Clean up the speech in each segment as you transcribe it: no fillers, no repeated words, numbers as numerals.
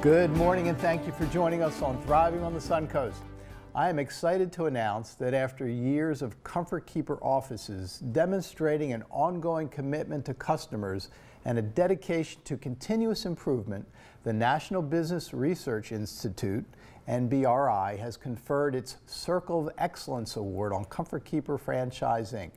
Good morning and thank you for joining us on Thriving on the Suncoast. I am excited to announce that after years of Comfort Keeper offices demonstrating an ongoing commitment to customers and a dedication to continuous improvement, the National Business Research Institute, NBRI, has conferred its Circle of Excellence Award on Comfort Keeper Franchise Inc.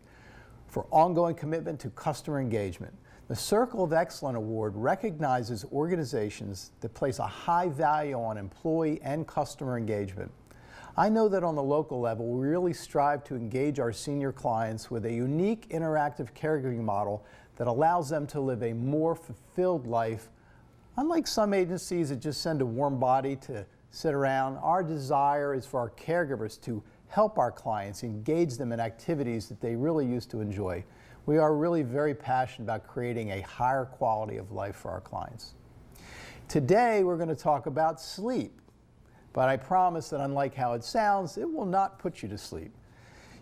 for ongoing commitment to customer engagement. The Circle of Excellence Award recognizes organizations that place a high value on employee and customer engagement. I know that on the local level, we really strive to engage our senior clients with a unique interactive caregiving model that allows them to live a more fulfilled life. Unlike some agencies that just send a warm body to sit around, our desire is for our caregivers to help our clients, engage them in activities that they really used to enjoy. We are really very passionate about creating a higher quality of life for our clients. Today, we're going to talk about sleep, but I promise that unlike how it sounds, it will not put you to sleep.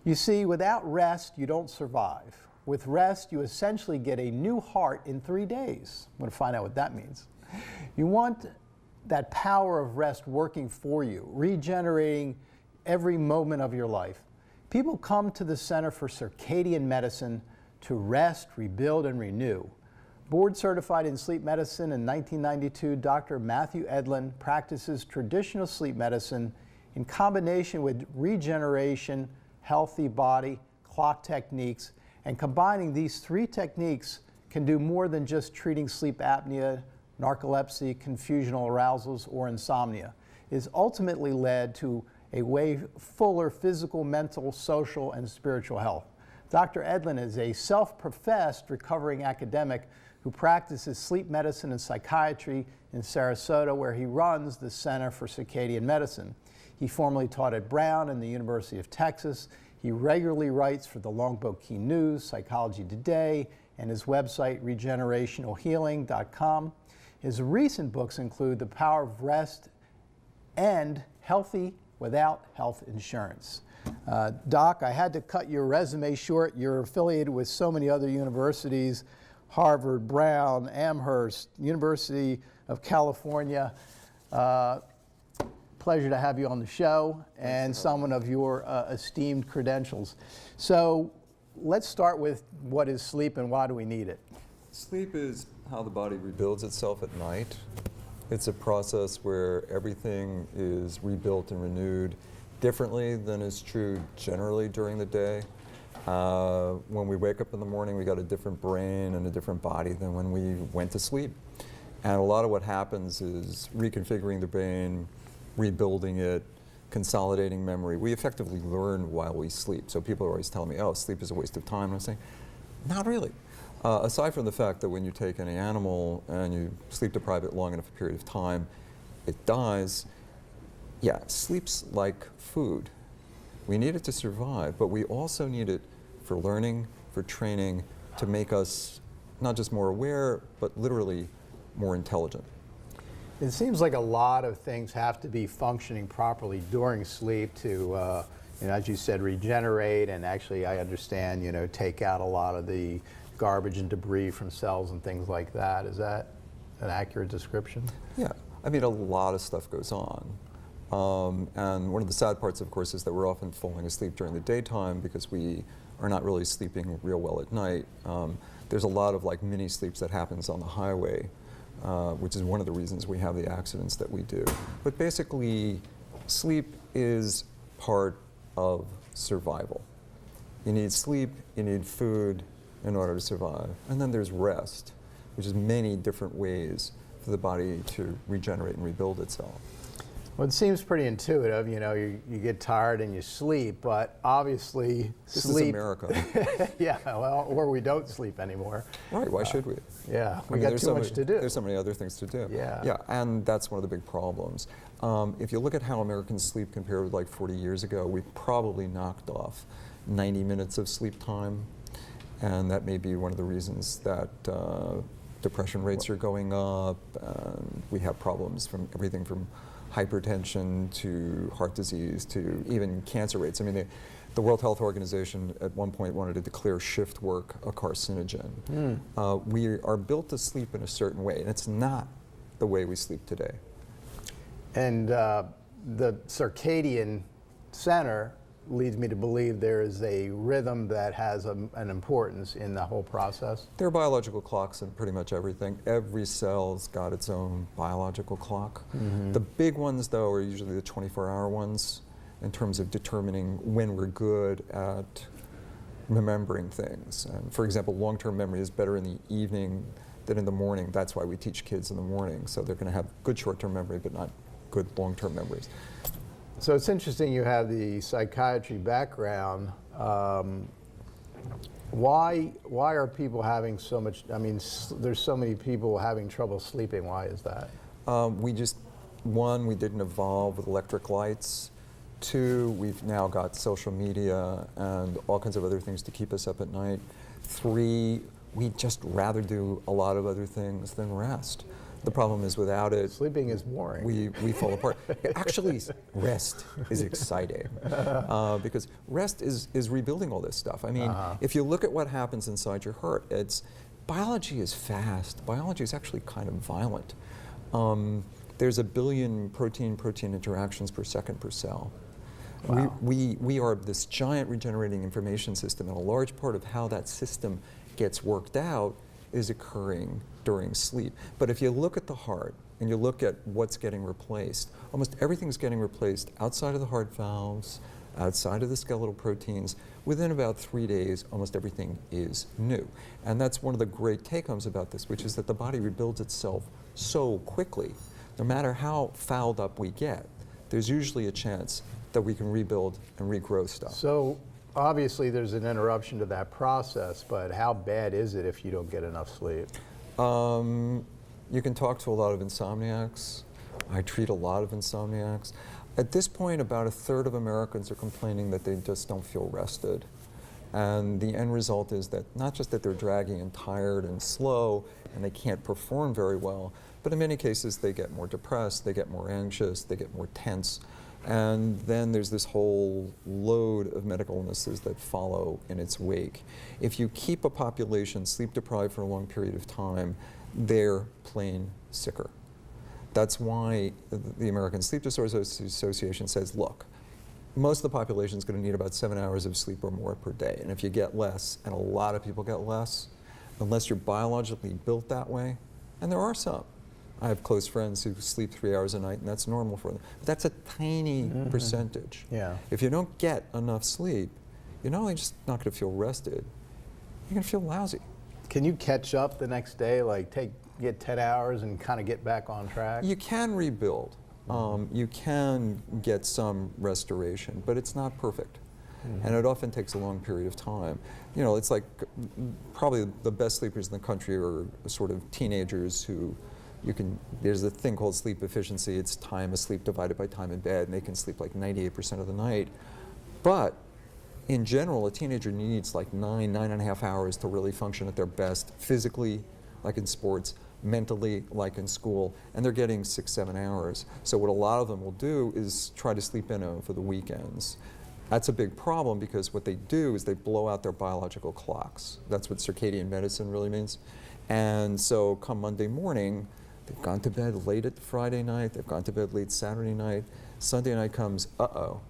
You see, without rest, you don't survive. With rest, you essentially get a new heart in 3 days. I'm going to find out what that means. You want that power of rest working for you, regenerating every moment of your life. People come to the Center for Circadian Medicine to rest, rebuild, and renew. Board certified in sleep medicine in 1992, Dr. Matthew Edlin practices traditional sleep medicine in combination with regeneration, healthy body, clock techniques, and combining these three techniques can do more than just treating sleep apnea, narcolepsy, confusional arousals, or insomnia. It has ultimately led to a way fuller physical, mental, social, and spiritual health. Dr. Edlin is a self-professed recovering academic who practices sleep medicine and psychiatry in Sarasota, where he runs the Center for Circadian Medicine. He formerly taught at Brown and the University of Texas. He regularly writes for the Longboat Key News, Psychology Today, and his website, regenerationalhealing.com. His recent books include The Power of Rest and Healthy Without Health Insurance. Doc, I had to cut your resume short. You're affiliated with so many other universities, Harvard, Brown, Amherst, University of California. Pleasure to have you on the show and someone of your esteemed credentials. So let's start with what is sleep and why do we need it? Sleep is how the body rebuilds itself at night. It's a process where everything is rebuilt and renewed differently than is true generally during the day. When we wake up in the morning, we got a different brain and a different body than when we went to sleep. And a lot of what happens is reconfiguring the brain, rebuilding it, consolidating memory. We effectively learn while we sleep. So people are always telling me, oh, sleep is a waste of time. And I'm saying, not really. Aside from the fact that when you take any animal and you sleep deprive it long enough a period of time, it dies. Yeah, sleep's like food. We need it to survive, but we also need it for learning, for training, to make us not just more aware, but literally more intelligent. It seems like a lot of things have to be functioning properly during sleep to, as you said, regenerate and actually, I understand, take out a lot of the garbage and debris from cells and things like that. Is that an accurate description? Yeah, I mean, a lot of stuff goes on. And one of the sad parts, of course, is that we're often falling asleep during the daytime because we are not really sleeping real well at night. There's a lot of like mini sleeps that happens on the highway, which is one of the reasons we have the accidents that we do. But basically, sleep is part of survival. You need sleep, you need food in order to survive. And then there's rest, which is many different ways for the body to regenerate and rebuild itself. Well, it seems pretty intuitive, you get tired and you sleep, but obviously This sleep... is America. Yeah, well, or we don't sleep anymore. Right, why should we? Yeah, we got too much to do. There's so many other things to do. Yeah. Yeah, and that's one of the big problems. If you look at how Americans sleep compared with like 40 years ago, we've probably knocked off 90 minutes of sleep time, and that may be one of the reasons that depression rates are going up, and we have problems from everything from hypertension to heart disease to even cancer rates. I mean, the World Health Organization at one point wanted to declare shift work a carcinogen. We are built to sleep in a certain way, and it's not the way we sleep today. And the circadian center leads me to believe there is a rhythm that has an importance in the whole process. There are biological clocks in pretty much everything. Every cell's got its own biological clock. The big ones, though, are usually the 24-hour ones in terms of determining when we're good at remembering things. And for example, long-term memory is better in the evening than in the morning. That's why we teach kids in the morning. So they're going to have good short-term memory, but not good long-term memories. So it's interesting you have the psychiatry background. Why are people having so much, I mean, there's so many people having trouble sleeping. Why is that? One, we didn't evolve with electric lights. Two, we've now got social media and all kinds of other things to keep us up at night. Three, we'd just rather do a lot of other things than rest. The problem is without it, sleeping is boring. We fall apart. Actually, rest is exciting because rest is rebuilding all this stuff. I mean, if you look at what happens inside your heart, biology is fast. Biology is actually kind of violent. There's 1 billion protein-protein interactions per second per cell. Wow. We are this giant regenerating information system, and a large part of how that system gets worked out is occurring during sleep. But if you look at the heart and you look at what's getting replaced, almost everything's getting replaced outside of the heart valves, outside of the skeletal proteins. Within about 3 days, almost everything is new. And that's one of the great take-homes about this, which is that the body rebuilds itself so quickly. No matter how fouled up we get, there's usually a chance that we can rebuild and regrow stuff. So obviously there's an interruption to that process, but how bad is it if you don't get enough sleep? You can talk to a lot of insomniacs. I treat a lot of insomniacs. At this point, about 1/3 of Americans are complaining that they just don't feel rested. And the end result is that not just that they're draggy and tired and slow and they can't perform very well, but in many cases they get more depressed, they get more anxious, they get more tense. And then there's this whole load of medical illnesses that follow in its wake. If you keep a population sleep deprived for a long period of time, they're plain sicker. That's why the American Sleep Disorders Association says, look, most of the population is going to need about 7 hours of sleep or more per day. And if you get less, and a lot of people get less, unless you're biologically built that way, and there are some. I have close friends who sleep 3 hours a night, and that's normal for them. But that's a tiny percentage. Yeah. If you don't get enough sleep, you're not only just not going to feel rested, you're going to feel lousy. Can you catch up the next day, like get 10 hours and kind of get back on track? You can rebuild. You can get some restoration, but it's not perfect. And it often takes a long period of time. You know, it's like probably the best sleepers in the country are sort of teenagers who there's a thing called sleep efficiency. It's time asleep divided by time in bed, and they can sleep like 98% of the night. But in general, a teenager needs like 9.5 hours to really function at their best, physically, like in sports, mentally, like in school, and they're getting 6-7 hours. So what a lot of them will do is try to sleep in over the weekends. That's a big problem because what they do is they blow out their biological clocks. That's what circadian medicine really means. And so come Monday morning, they've gone to bed late at Friday night, they've gone to bed late Saturday night, Sunday night comes, uh-oh.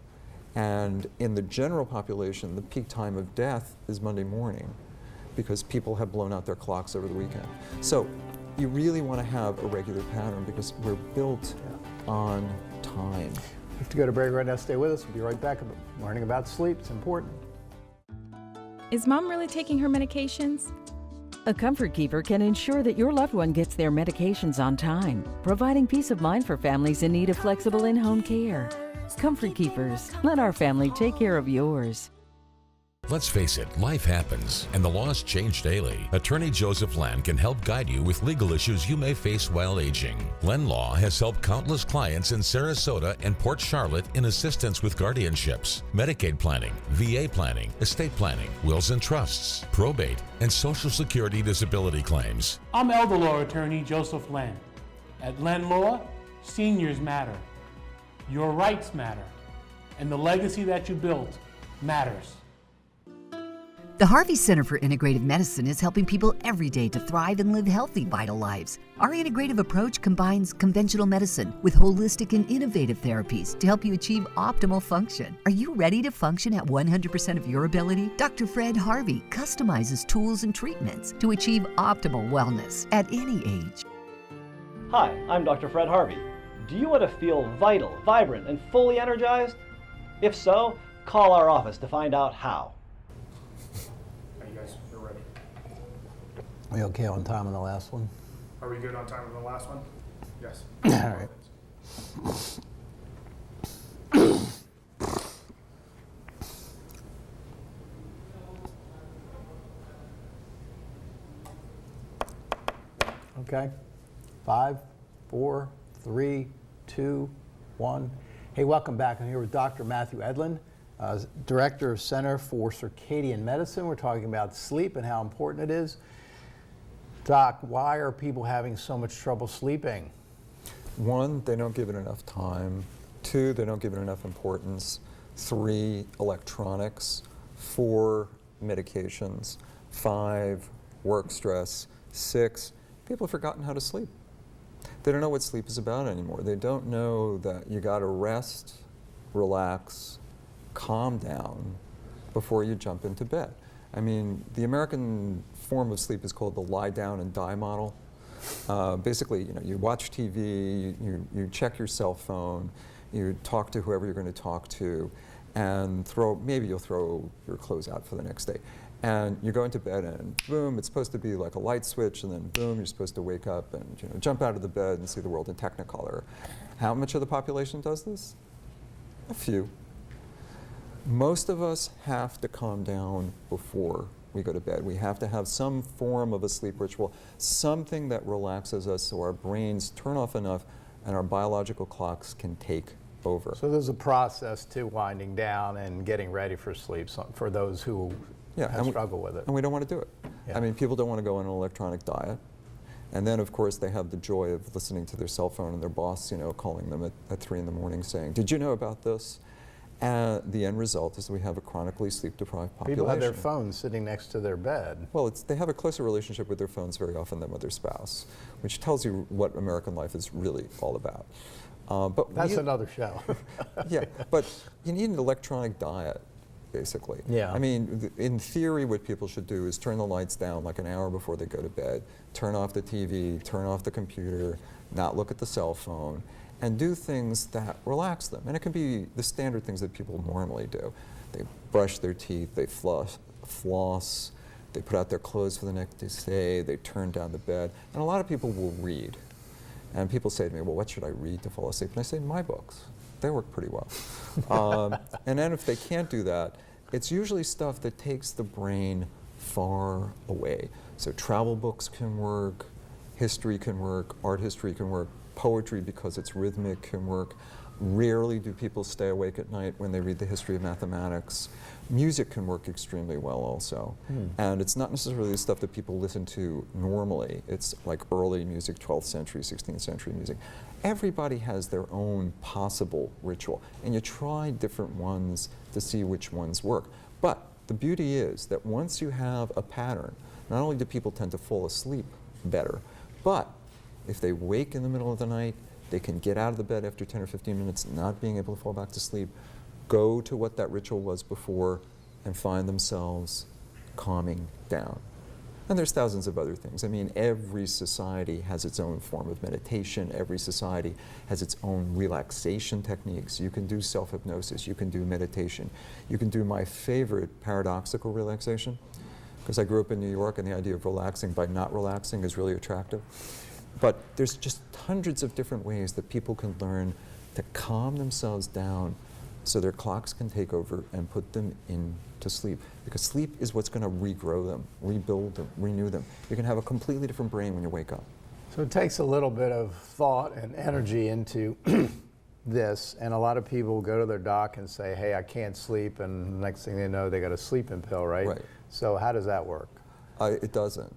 And in the general population, the peak time of death is Monday morning because people have blown out their clocks over the weekend. So you really want to have a regular pattern because we're built on time. We have to go to break right now. Stay with us. We'll be right back learning about sleep. It's important. Is Mom really taking her medications? A Comfort Keeper can ensure that your loved one gets their medications on time, providing peace of mind for families in need of flexible in-home care. Comfort Keepers, let our family take care of yours. Let's face it, life happens, and the laws change daily. Attorney Joseph Len can help guide you with legal issues you may face while aging. Len Law has helped countless clients in Sarasota and Port Charlotte in assistance with guardianships, Medicaid planning, VA planning, estate planning, wills and trusts, probate, and Social Security disability claims. I'm elder law attorney Joseph Len. At Len Law, seniors matter. Your rights matter. And the legacy that you built matters. The Harvey Center for Integrative Medicine is helping people every day to thrive and live healthy, vital lives. Our integrative approach combines conventional medicine with holistic and innovative therapies to help you achieve optimal function. Are you ready to function at 100% of your ability? Dr. Fred Harvey customizes tools and treatments to achieve optimal wellness at any age. Hi, I'm Dr. Fred Harvey. Do you want to feel vital, vibrant, and fully energized? If so, call our office to find out how. Are you guys ready? We okay on time on the last one? Are we good on time on the last one? Yes. All right. Okay. 5, 4, 3, 2, 1. Hey, welcome back. I'm here with Dr. Matthew Edlin, Director of Center for Circadian Medicine. We're talking about sleep and how important it is. Doc, why are people having so much trouble sleeping? 1, they don't give it enough time. 2, they don't give it enough importance. 3, electronics. 4, medications. 5, work stress. 6, people have forgotten how to sleep. They don't know what sleep is about anymore. They don't know that you got to rest, relax, calm down before you jump into bed. I mean, the American form of sleep is called the lie down and die model. Basically, you watch TV, you check your cell phone, you talk to whoever you're going to talk to, and maybe you'll throw your clothes out for the next day. And you go into bed and boom, it's supposed to be like a light switch, and then boom, you're supposed to wake up and jump out of the bed and see the world in Technicolor. How much of the population does this? A few. Most of us have to calm down before we go to bed. We have to have some form of a sleep ritual, something that relaxes us so our brains turn off enough and our biological clocks can take over. So there's a process to winding down and getting ready for sleep for those who struggle with it. And we don't want to do it. Yeah. I mean, people don't want to go on an electronic diet. And then, of course, they have the joy of listening to their cell phone and their boss, calling them at 3 in the morning saying, "Did you know about this?" And the end result is we have a chronically sleep-deprived population. People have their phones sitting next to their bed. Well, they have a closer relationship with their phones very often than with their spouse, which tells you what American life is really all about. But that's another show. Yeah, but you need an electronic diet, basically. Yeah. I mean, in theory, what people should do is turn the lights down like an hour before they go to bed, turn off the TV, turn off the computer, not look at the cell phone, and do things that relax them. And it can be the standard things that people normally do. They brush their teeth, they floss, they put out their clothes for the next day, they turn down the bed. And a lot of people will read. And people say to me, well, what should I read to fall asleep? And I say, my books. They work pretty well. And then if they can't do that, it's usually stuff that takes the brain far away. So travel books can work, history can work, art history can work, poetry, because it's rhythmic, can work. Rarely do people stay awake at night when they read the history of mathematics. Music can work extremely well also. And it's not necessarily the stuff that people listen to normally. It's like early music, 12th century, 16th century music. Everybody has their own possible ritual, and you try different ones to see which ones work. But the beauty is that once you have a pattern, not only do people tend to fall asleep better, but if they wake in the middle of the night, they can get out of the bed after 10 or 15 minutes, not being able to fall back to sleep, go to what that ritual was before, and find themselves calming down. And there's thousands of other things. I mean, every society has its own form of meditation. Every society has its own relaxation techniques. You can do self-hypnosis. You can do meditation. You can do my favorite, paradoxical relaxation, because I grew up in New York, and the idea of relaxing by not relaxing is really attractive. But there's just hundreds of different ways that people can learn to calm themselves down so their clocks can take over and put them into sleep. Because sleep is what's going to regrow them, rebuild them, renew them. You can have a completely different brain when you wake up. So it takes a little bit of thought and energy into this, and a lot of people go to their doc and say, hey, I can't sleep, and the next thing they know, they got a sleeping pill, right? Right. So how does that work? It doesn't.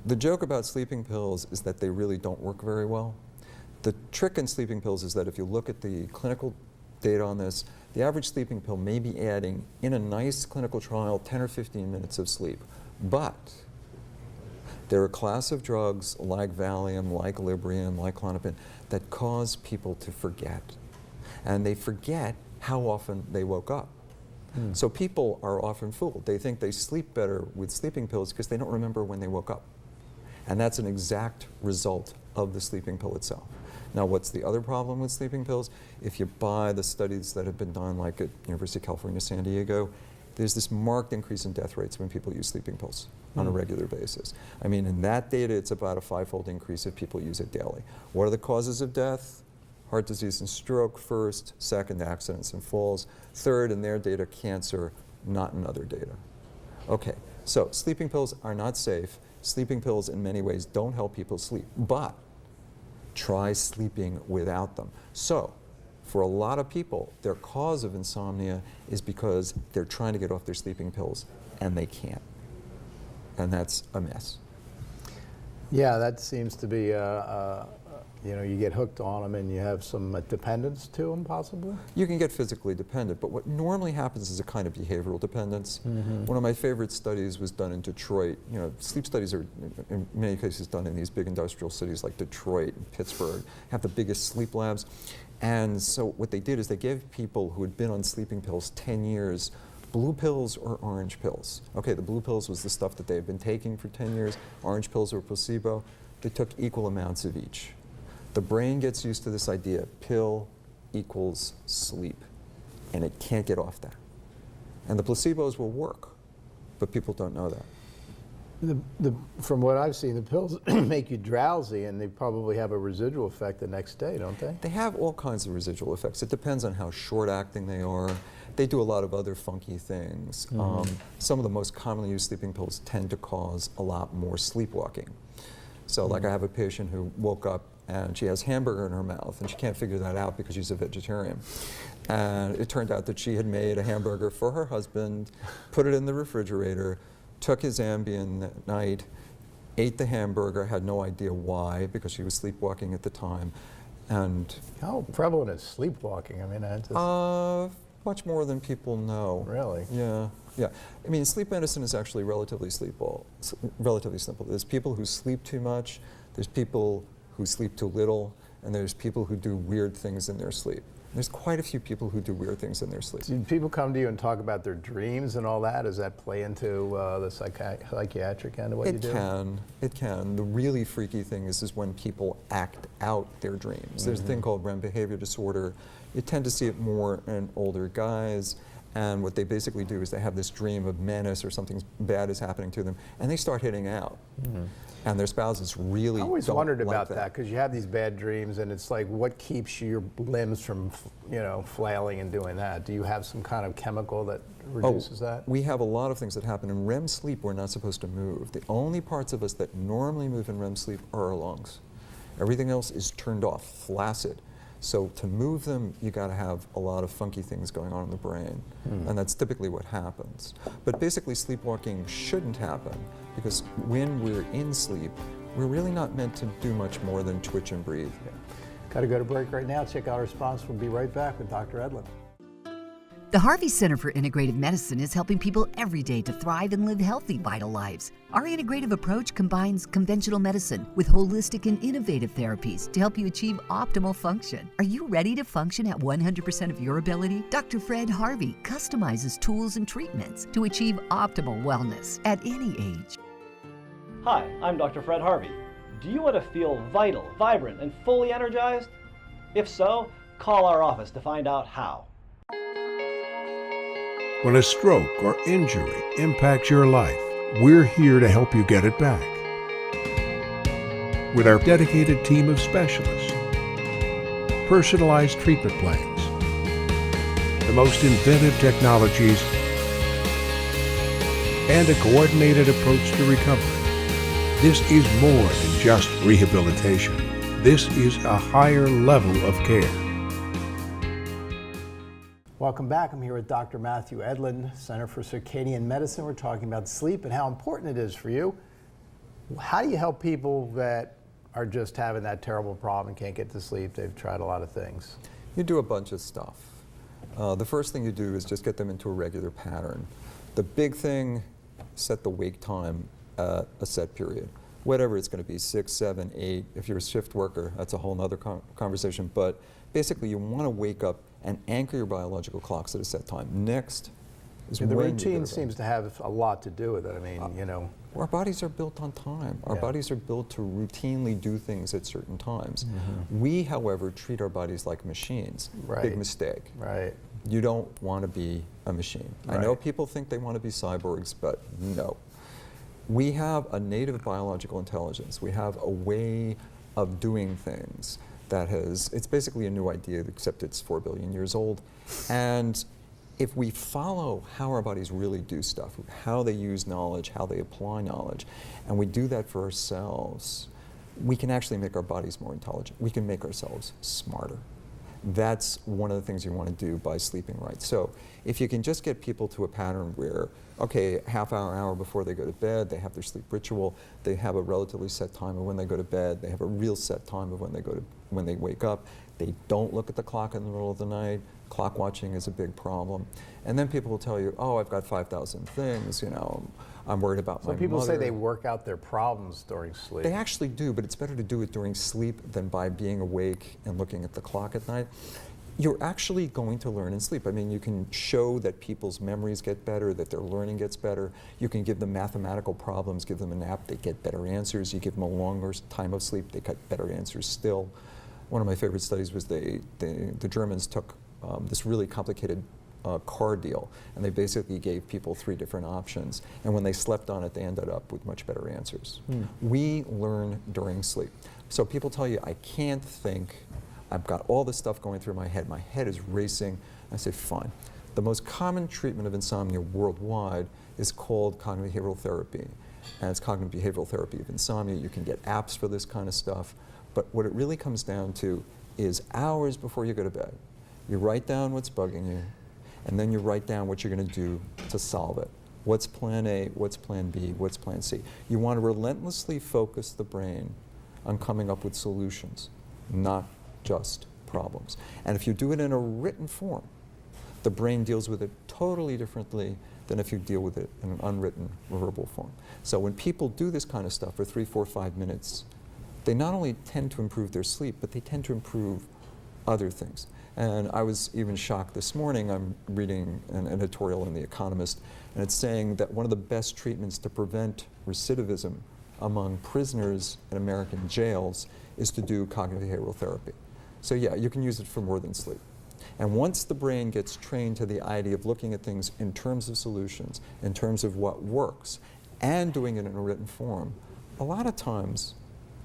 The joke about sleeping pills is that they really don't work very well. The trick in sleeping pills is that if you look at the clinical data on this. The average sleeping pill may be adding, in a nice clinical trial, 10 or 15 minutes of sleep. But there are a class of drugs like Valium, like Librium, like Klonopin that cause people to forget. And they forget how often they woke up. So people are often fooled. They think they sleep better with sleeping pills because they don't remember when they woke up. And that's an exact result of the sleeping pill itself. Now, what's the other problem with sleeping pills? If you buy the studies that have been done, like at University of California, San Diego, there's this marked increase in death rates when people use sleeping pills on a regular basis. I mean, in that data, it's about a 5-fold increase if people use it daily. What are the causes of death? Heart disease and stroke first, second, accidents and falls, third, in their data, cancer, not in other data. Okay, so sleeping pills are not safe. Sleeping pills, in many ways, don't help people sleep, but try sleeping without them. So, for a lot of people, their cause of insomnia is because they're trying to get off their sleeping pills and they can't. And that's a mess. Yeah, that seems to be, you know, you get hooked on them and you have some dependence to them, possibly? You can get physically dependent, but what normally happens is a kind of behavioral dependence. One of my favorite studies was done in Detroit. You know, sleep studies are in many cases done in these big industrial cities like Detroit and Pittsburgh, have the biggest sleep labs. And so what they did is they gave people who had been on sleeping pills 10 years blue pills or orange pills. Okay, the blue pills was the stuff that they had been taking for 10 years. Orange pills were placebo. They took equal amounts of each. The brain gets used to this idea, pill equals sleep, and it can't get off that. And the placebos will work, but people don't know that. From what I've seen, the pills make you drowsy, and they probably have a residual effect the next day, don't they? They have all kinds of residual effects. It depends on how short-acting they are. They do a lot of other funky things. Some of the most commonly used sleeping pills tend to cause a lot more sleepwalking. So like I have a patient who woke up and she has hamburger in her mouth and she can't figure that out because she's a vegetarian. And it turned out that she had made a hamburger for her husband, put it in the refrigerator, took his Ambien that night, ate the hamburger, had no idea why because she was sleepwalking at the time. And how prevalent is sleepwalking? I mean, I just... much more than people know. Really? Yeah, yeah. I mean, sleep medicine is actually relatively simple. There's people who sleep too much, there's people who sleep too little, and there's people who do weird things in their sleep. There's quite a few people who do weird things in their sleep. Do people come to you and talk about their dreams and all that? Does that play into the psychiatric end of what you do? It can. The really freaky thing is when people act out their dreams. There's a thing called REM behavior disorder. You tend to see it more in older guys, and what they basically do is they have this dream of menace or something bad is happening to them, and they start hitting out. And their spouses really I always don't wondered like about that because you have these bad dreams, and it's like, what keeps your limbs from, you know, flailing and doing that? Do you have some kind of chemical that reduces that? We have a lot of things that happen in REM sleep. We're not supposed to move. The only parts of us that normally move in REM sleep are our lungs. Everything else is turned off, flaccid. So to move them, you got to have a lot of funky things going on in the brain, and that's typically what happens. But basically, sleepwalking shouldn't happen because when we're in sleep, we're really not meant to do much more than twitch and breathe. Got to go to break right now. Check out our sponsor. We'll be right back with Dr. Edlin. The Harvey Center for Integrative Medicine is helping people every day to thrive and live healthy, vital lives. Our integrative approach combines conventional medicine with holistic and innovative therapies to help you achieve optimal function. Are you ready to function at 100% of your ability? Dr. Fred Harvey customizes tools and treatments to achieve optimal wellness at any age. Hi, I'm Dr. Fred Harvey. Do you want to feel vital, vibrant, and fully energized? If so, call our office to find out how. When a stroke or injury impacts your life, we're here to help you get it back. With our dedicated team of specialists, personalized treatment plans, the most inventive technologies, and a coordinated approach to recovery. This is more than just rehabilitation. This is a higher level of care. Welcome back. I'm here with Dr. Matthew Edlin, Center for Circadian Medicine. We're talking about sleep and how important it is for you. How do you help people that are just having that terrible problem and can't get to sleep? They've tried a lot of things. You do a bunch of stuff. The first thing you do is just get them into a regular pattern. The big thing, set the wake time at a set period. Whatever it's going to be, 6, 7, 8. If you're a shift worker, that's a whole other conversation. But basically, you want to wake up and anchor your biological clocks at a set time. Next is The when you go routine to bed. seems to have a lot to do with it. I mean, you know. Our bodies are built on time. Our Yeah. bodies are built to routinely do things at certain times. We, however, treat our bodies like machines. Right. Big mistake. Right. You don't want to be a machine. I know Right. people think they want to be cyborgs, but no. We have a native biological intelligence. We have a way of doing things that it's basically a new idea, except it's 4 billion years old. And if we follow how our bodies really do stuff, how they use knowledge, how they apply knowledge, and we do that for ourselves, we can actually make our bodies more intelligent. We can make ourselves smarter. That's one of the things you want to do by sleeping right. So if you can just get people to a pattern where, okay, half hour before they go to bed, they have their sleep ritual, they have a relatively set time of when they go to bed, they have a real set time of when they wake up, they don't look at the clock in the middle of the night. Clock watching is a big problem. And then people will tell you, oh, I've got 5,000 things, you know, I'm worried about my So people say mother. they work out their problems during sleep. They actually do, but it's better to do it during sleep than by being awake and looking at the clock at night. You're actually going to learn in sleep. I mean, you can show that people's memories get better, that their learning gets better. You can give them mathematical problems, give them a nap, they get better answers. You give them a longer time of sleep, they get better answers still. One of my favorite studies was the Germans took this really complicated car deal, and they basically gave people 3 different options, and when they slept on it, they ended up with much better answers. We learn during sleep. So people tell you, I can't think, I've got all this stuff going through my head is racing. I say, fine. The most common treatment of insomnia worldwide is called cognitive behavioral therapy, and it's cognitive behavioral therapy of insomnia. You can get apps for this kind of stuff, but what it really comes down to is hours before you go to bed, you write down what's bugging you, and then you write down what you're going to do to solve it. What's plan A, what's plan B, what's plan C? You want to relentlessly focus the brain on coming up with solutions, not just problems. And if you do it in a written form, the brain deals with it totally differently than if you deal with it in an unwritten verbal form. So when people do this kind of stuff for 3, 4, 5 minutes, they not only tend to improve their sleep, but they tend to improve other things. And I was even shocked this morning. I'm reading an editorial in The Economist, and it's saying that one of the best treatments to prevent recidivism among prisoners in American jails is to do cognitive behavioral therapy. So yeah, you can use it for more than sleep. And once the brain gets trained to the idea of looking at things in terms of solutions, in terms of what works, and doing it in a written form, a lot of times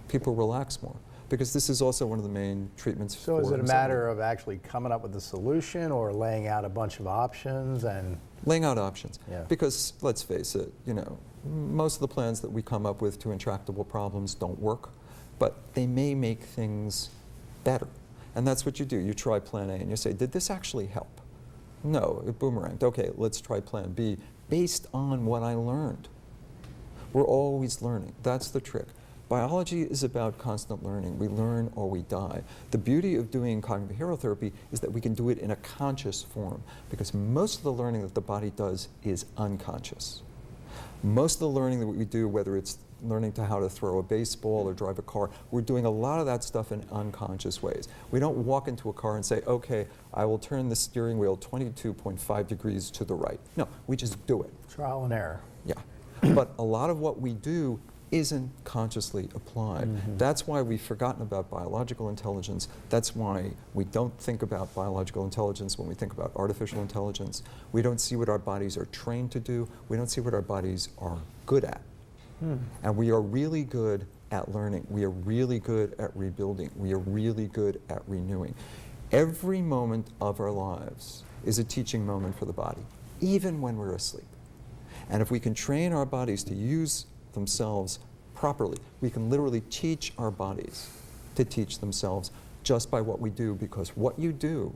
people relax more. Because this is also one of the main treatments for So is it a insomnia. matter of actually coming up with a solution or laying out a bunch of options and... Laying out options. Yeah. Because let's face it, you know, most of the plans that we come up with to intractable problems don't work, but they may make things better. And that's what you do. You try plan A and you say, did this actually help? No, it boomeranged. Okay, let's try plan B based on what I learned. We're always learning. That's the trick. Biology is about constant learning. We learn or we die. The beauty of doing cognitive behavioral therapy is that we can do it in a conscious form, because most of the learning that the body does is unconscious. Most of the learning that we do, whether it's learning how to throw a baseball or drive a car, we're doing a lot of that stuff in unconscious ways. We don't walk into a car and say, okay, I will turn the steering wheel 22.5 degrees to the right. No, we just do it. Trial and error. Yeah. But a lot of what we do isn't consciously applied. That's why we've forgotten about biological intelligence. That's why we don't think about biological intelligence when we think about artificial intelligence. We don't see what our bodies are trained to do. We don't see what our bodies are good at. And we are really good at learning. We are really good at rebuilding. We are really good at renewing. Every moment of our lives is a teaching moment for the body, even when we're asleep. And if we can train our bodies to use themselves properly, we can literally teach our bodies to teach themselves just by what we do, because what you do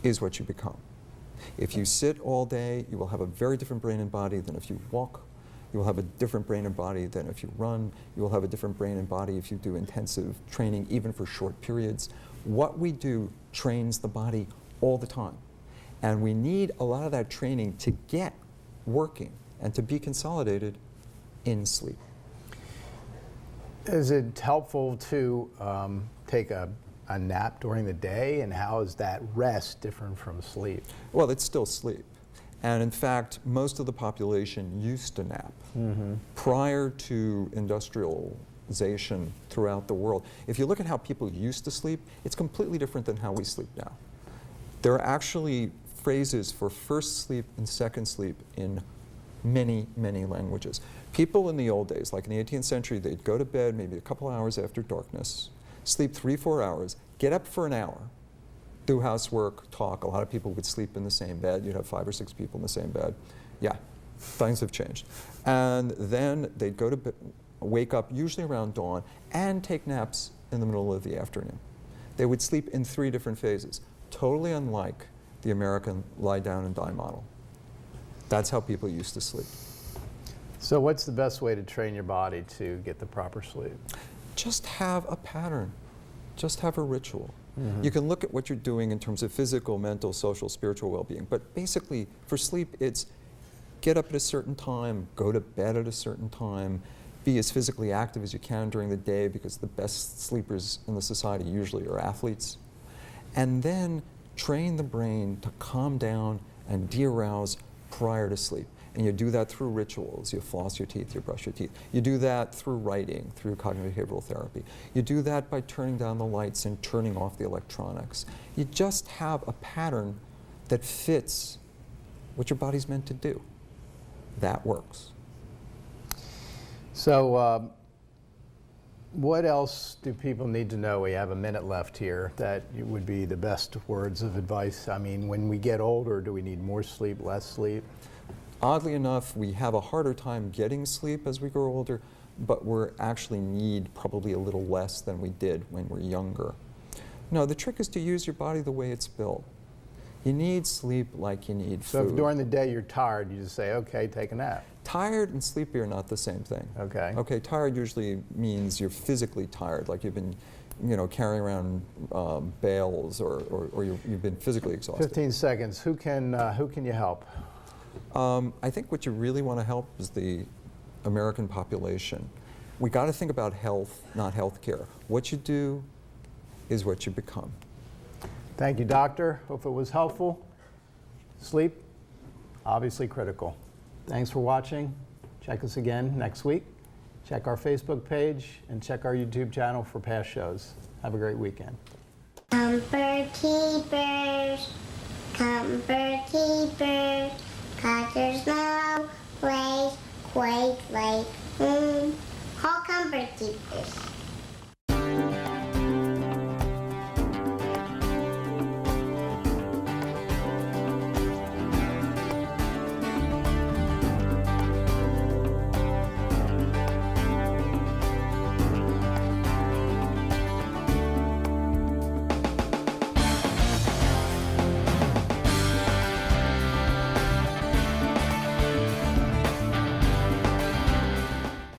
is what you become. If you sit all day, you will have a very different brain and body than if you walk. You will have a different brain and body than if you run. You will have a different brain and body if you do intensive training, even for short periods. What we do trains the body all the time. And we need a lot of that training to get working and to be consolidated in sleep. Is it helpful to take a nap during the day, and how is that rest different from sleep? Well, it's still sleep. And in fact, most of the population used to nap prior to industrialization throughout the world. If you look at how people used to sleep, it's completely different than how we sleep now. There are actually phrases for first sleep and second sleep in many, many languages. People in the old days, like in the 18th century, they'd go to bed maybe a couple hours after darkness, sleep 3-4 hours, get up for an hour, do housework, talk. A lot of people would sleep in the same bed. You'd have 5 or 6 people in the same bed. Yeah, things have changed. And then they'd go to bed, wake up usually around dawn, and take naps in the middle of the afternoon. They would sleep in 3 different phases, totally unlike the American lie down and die model. That's how people used to sleep. So what's the best way to train your body to get the proper sleep? Just have a pattern. Just have a ritual. You can look at what you're doing in terms of physical, mental, social, spiritual well-being, but basically for sleep it's get up at a certain time, go to bed at a certain time, be as physically active as you can during the day, because the best sleepers in the society usually are athletes, and then train the brain to calm down and de-arouse prior to sleep. And you do that through rituals. You floss your teeth, you brush your teeth. You do that through writing, through cognitive behavioral therapy. You do that by turning down the lights and turning off the electronics. You just have a pattern that fits what your body's meant to do. That works. So what else do people need to know? We have a minute left here. That would be the best words of advice. I mean, when we get older, do we need more sleep, less sleep? Oddly enough, we have a harder time getting sleep as we grow older, but we actually need probably a little less than we did when we're younger. No, the trick is to use your body the way it's built. You need sleep like you need food. So if during the day you're tired, you just say, okay, take a nap. Tired and sleepy are not the same thing. Okay. Okay, tired usually means you're physically tired, like you've been, carrying around bales, or you've been physically exhausted. 15 seconds. Who can you help? I think what you really want to help is the American population. We got to think about health, not health care. What you do is what you become. Thank you, doctor. Hope it was helpful. Sleep, obviously critical. Thanks for watching. Check us again next week. Check our Facebook page and check our YouTube channel for past shows. Have a great weekend. Comfort keepers, cause there's no place quite like home. Call Comfort Keepers.